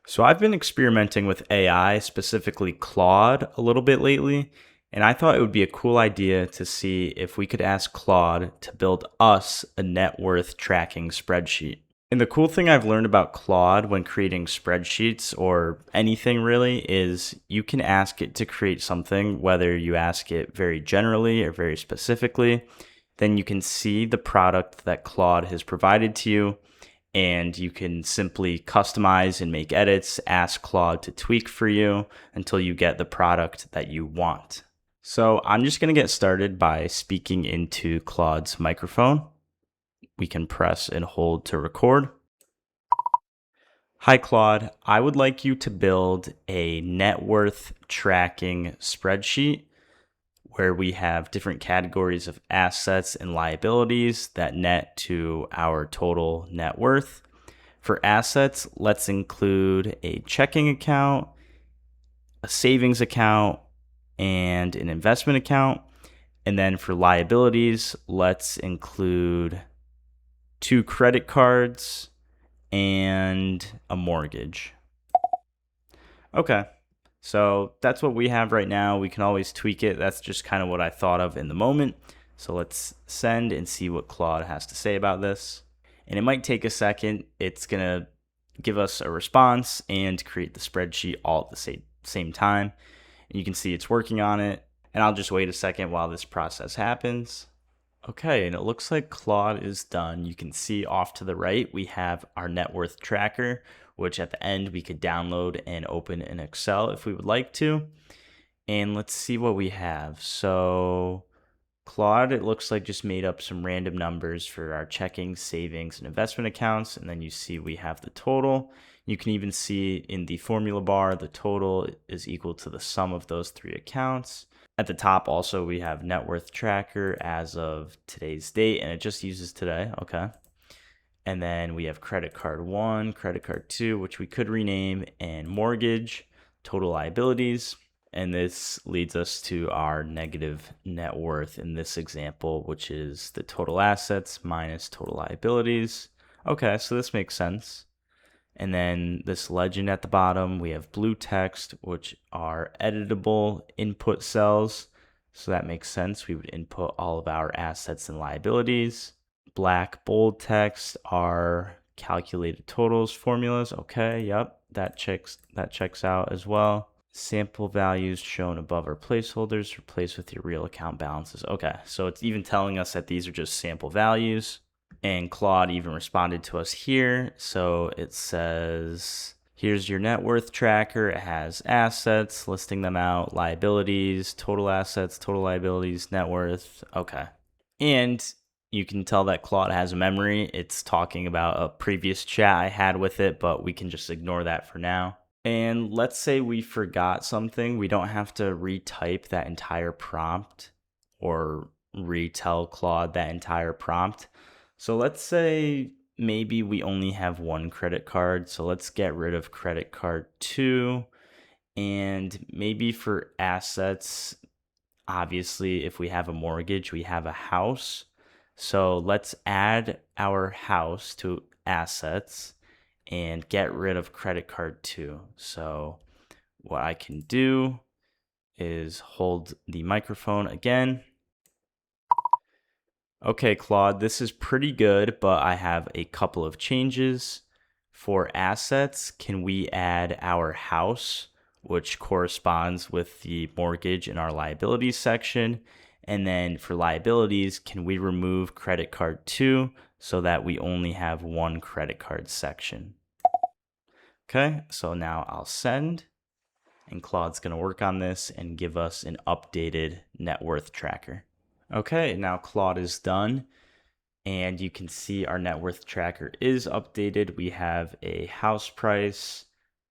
So I've been experimenting with AI, specifically Claude, a little bit lately, and I thought it would be a cool idea to see if we could ask Claude to build us a net worth tracking spreadsheet. And the cool thing I've learned about Claude when creating spreadsheets or anything really is you can ask it to create something, whether you ask it very generally or very specifically, then you can see the product that Claude has provided to you and you can simply customize and make edits, ask Claude to tweak for you until you get the product that you want. So I'm just going to get started by speaking into Claude's microphone. We can press and hold to record. Hi, Claude. I would like you to build a net worth tracking spreadsheet where we have different categories of assets and liabilities that net to our total net worth. For assets, let's include a checking account, a savings account, and an investment account. And then for liabilities, let's include 2 credit cards and a mortgage. Okay. So that's what we have right now. We can always tweak it. That's just kind of what I thought of in the moment. So let's send and see what Claude has to say about this. And it might take a second. It's going to give us a response and create the spreadsheet all at the same time. And you can see it's working on it. And I'll just wait a second while this process happens. Okay, and it looks like Claude is done. You can see off to the right, we have our net worth tracker, which at the end we could download and open in Excel if we would like to. And let's see what we have. So Claude, it looks like just made up some random numbers for our checking, savings, and investment accounts. And then you see we have the total. You can even see in the formula bar, the total is equal to the sum of those 3 accounts. At the top also, we have net worth tracker as of today's date, and it just uses today. Okay. And then we have credit card 1, credit card 2, which we could rename, and mortgage, total liabilities. And this leads us to our negative net worth in this example, which is the total assets minus total liabilities. Okay, so this makes sense. And then this legend at the bottom, we have blue text, which are editable input cells. So that makes sense. We would input all of our assets and liabilities. Black bold text are calculated totals formulas. Okay, yep, that checks out as well. Sample values shown above are placeholders. Replace with your real account balances. Okay, so it's even telling us that these are just sample values. And Claude even responded to us here. So it says, here's your net worth tracker. It has assets, listing them out, liabilities, total assets, total liabilities, net worth. Okay. And you can tell that Claude has a memory. It's talking about a previous chat I had with it, but we can just ignore that for now. And let's say we forgot something. We don't have to retype that entire prompt or retell Claude that entire prompt. So let's say maybe we only have 1 credit card. So let's get rid of credit card 2. And maybe for assets, obviously, if we have a mortgage, we have a house. So let's add our house to assets and get rid of credit card 2. So what I can do is hold the microphone again. Okay, Claude, this is pretty good, but I have a couple of changes. For assets, can we add our house, which corresponds with the mortgage in our liabilities section? And then for liabilities, can we remove credit card 2 so that we only have 1 credit card section? Okay, so now I'll send, and Claude's going to work on this and give us an updated net worth tracker. Okay, now Claude is done, and you can see our net worth tracker is updated. We have a house price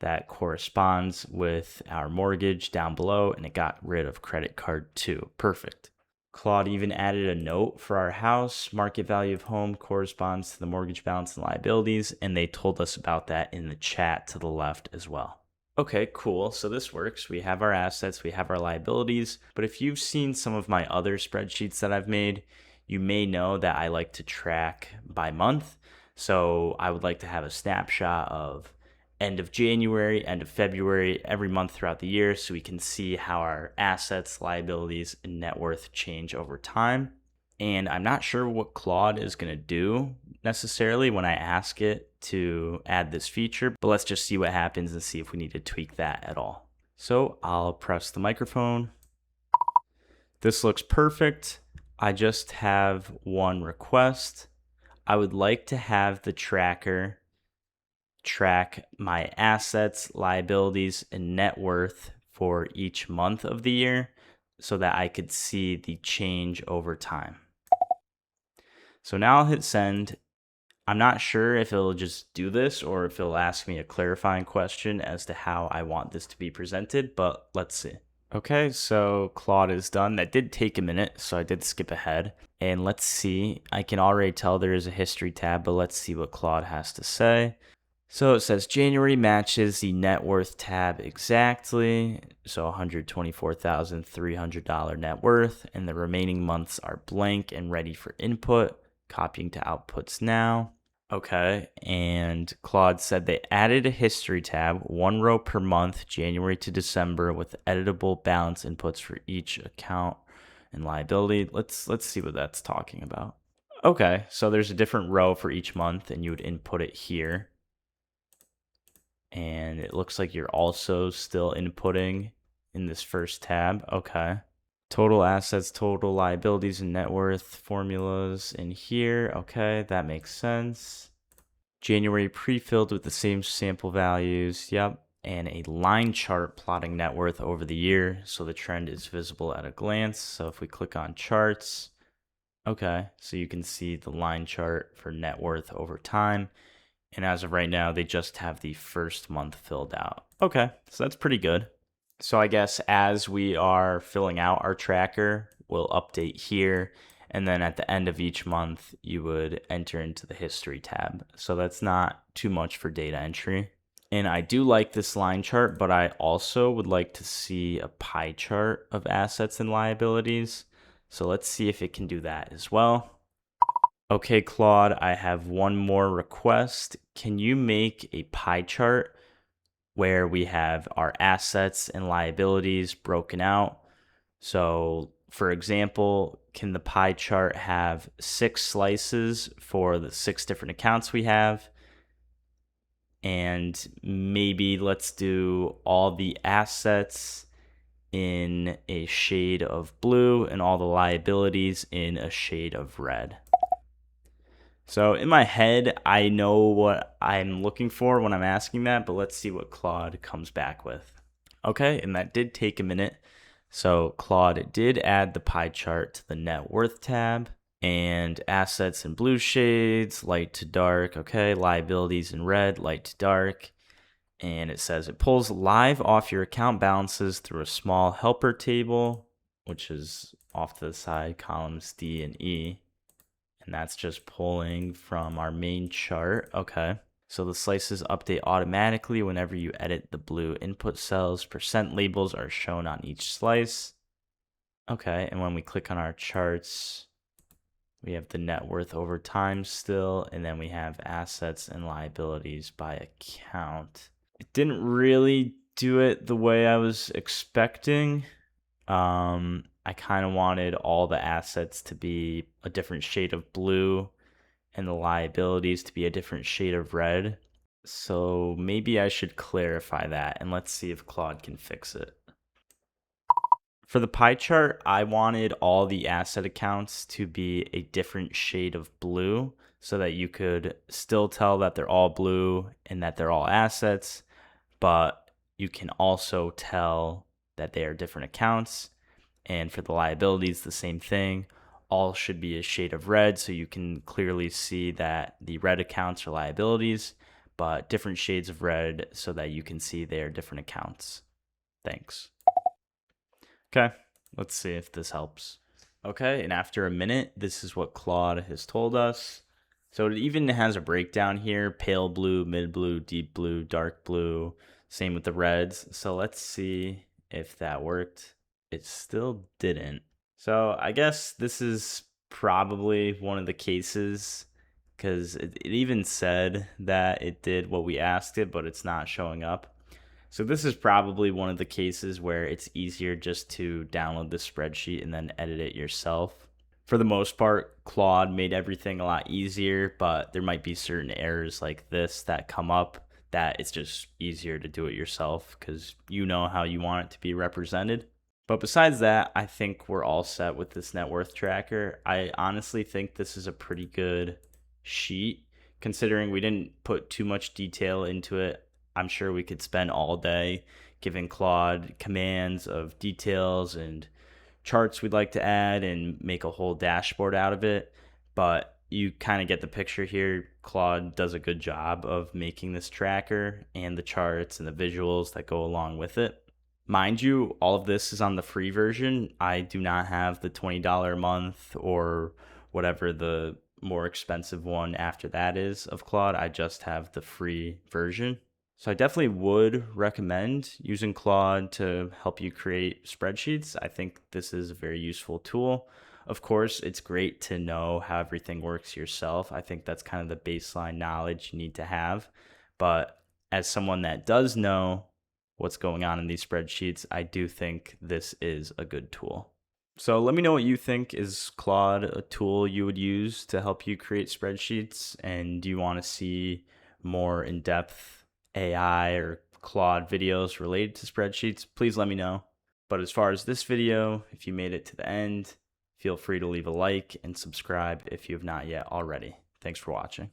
that corresponds with our mortgage down below, and it got rid of credit card 2. Perfect. Claude even added a note for our house. Market value of home corresponds to the mortgage balance and liabilities, and they told us about that in the chat to the left as well. Okay, cool. So this works. We have our assets, we have our liabilities, but if you've seen some of my other spreadsheets that I've made, you may know that I like to track by month. So I would like to have a snapshot of end of January, end of February, every month throughout the year, so we can see how our assets, liabilities, and net worth change over time. And I'm not sure what Claude is going to do necessarily when I ask it to add this feature, but let's just see what happens and see if we need to tweak that at all. So I'll press the microphone. This looks perfect. I just have one request. I would like to have the tracker track my assets, liabilities, and net worth for each month of the year so that I could see the change over time. So now I'll hit send. I'm not sure if it'll just do this or if it'll ask me a clarifying question as to how I want this to be presented, but let's see. Okay, so Claude is done. That did take a minute, so I did skip ahead. And let's see. I can already tell there is a history tab, but let's see what Claude has to say. So it says January matches the net worth tab exactly. So $124,300 net worth, and the remaining months are blank and ready for input. Copying to outputs now. Okay, and Claude said they added a history tab, 1 row per month, January to December, with editable balance inputs for each account and liability. Let's see what that's talking about. Okay, so there's a different row for each month, and you would input it here. And it looks like you're also still inputting in this first tab. Okay. Total assets, total liabilities, and net worth formulas in here. Okay, that makes sense. January pre-filled with the same sample values. Yep. And a line chart plotting net worth over the year, so the trend is visible at a glance. So if we click on charts, okay, so you can see the line chart for net worth over time. And as of right now, they just have the first month filled out. Okay, so that's pretty good. So I guess as we are filling out our tracker, we'll update here. And then at the end of each month, you would enter into the history tab. So that's not too much for data entry. And I do like this line chart, but I also would like to see a pie chart of assets and liabilities. So let's see if it can do that as well. Okay, Claude, I have one more request. Can you make a pie chart where we have our assets and liabilities broken out? So, for example, can the pie chart have 6 slices for the 6 different accounts we have? And maybe let's do all the assets in a shade of blue and all the liabilities in a shade of red. So in my head, I know what I'm looking for when I'm asking that, but let's see what Claude comes back with. Okay, and that did take a minute. So Claude did add the pie chart to the net worth tab, and assets in blue shades, light to dark. Okay, liabilities in red, light to dark. And it says it pulls live off your account balances through a small helper table, which is off to the side, columns D and E. And that's just pulling from our main chart. Okay. So the slices update automatically whenever you edit the blue input cells. Percent labels are shown on each slice. Okay. And when we click on our charts, we have the net worth over time still. And then we have assets and liabilities by account. It didn't really do it the way I was expecting. I kind of wanted all the assets to be a different shade of blue and the liabilities to be a different shade of red. So maybe I should clarify that, and let's see if Claude can fix it. For the pie chart, I wanted all the asset accounts to be a different shade of blue so that you could still tell that they're all blue and that they're all assets, but you can also tell that they are different accounts. And for the liabilities, the same thing. All should be a shade of red, so you can clearly see that the red accounts are liabilities, but different shades of red so that you can see they are different accounts. Thanks. Okay, let's see if this helps. Okay, and after a minute, this is what Claude has told us. So it even has a breakdown here: pale blue, mid blue, deep blue, dark blue. Same with the reds. So let's see if that worked. It still didn't. So I guess this is probably one of the cases because it even said that it did what we asked it, but it's not showing up. So this is probably one of the cases where it's easier just to download the spreadsheet and then edit it yourself. For the most part, Claude made everything a lot easier, but there might be certain errors like this that come up that it's just easier to do it yourself because you know how you want it to be represented. But besides that, I think we're all set with this net worth tracker. I honestly think this is a pretty good sheet considering we didn't put too much detail into it. I'm sure we could spend all day giving Claude commands of details and charts we'd like to add and make a whole dashboard out of it. But you kind of get the picture here. Claude does a good job of making this tracker and the charts and the visuals that go along with it. Mind you, all of this is on the free version. I do not have the $20 a month or whatever the more expensive one after that is of Claude. I just have the free version. So I definitely would recommend using Claude to help you create spreadsheets. I think this is a very useful tool. Of course, it's great to know how everything works yourself. I think that's kind of the baseline knowledge you need to have. But as someone that does know what's going on in these spreadsheets, I do think this is a good tool. So let me know what you think. Is Claude a tool you would use to help you create spreadsheets? And do you want to see more in-depth AI or Claude videos related to spreadsheets? Please let me know. But as far as this video, if you made it to the end, feel free to leave a like and subscribe if you have not yet already. Thanks for watching.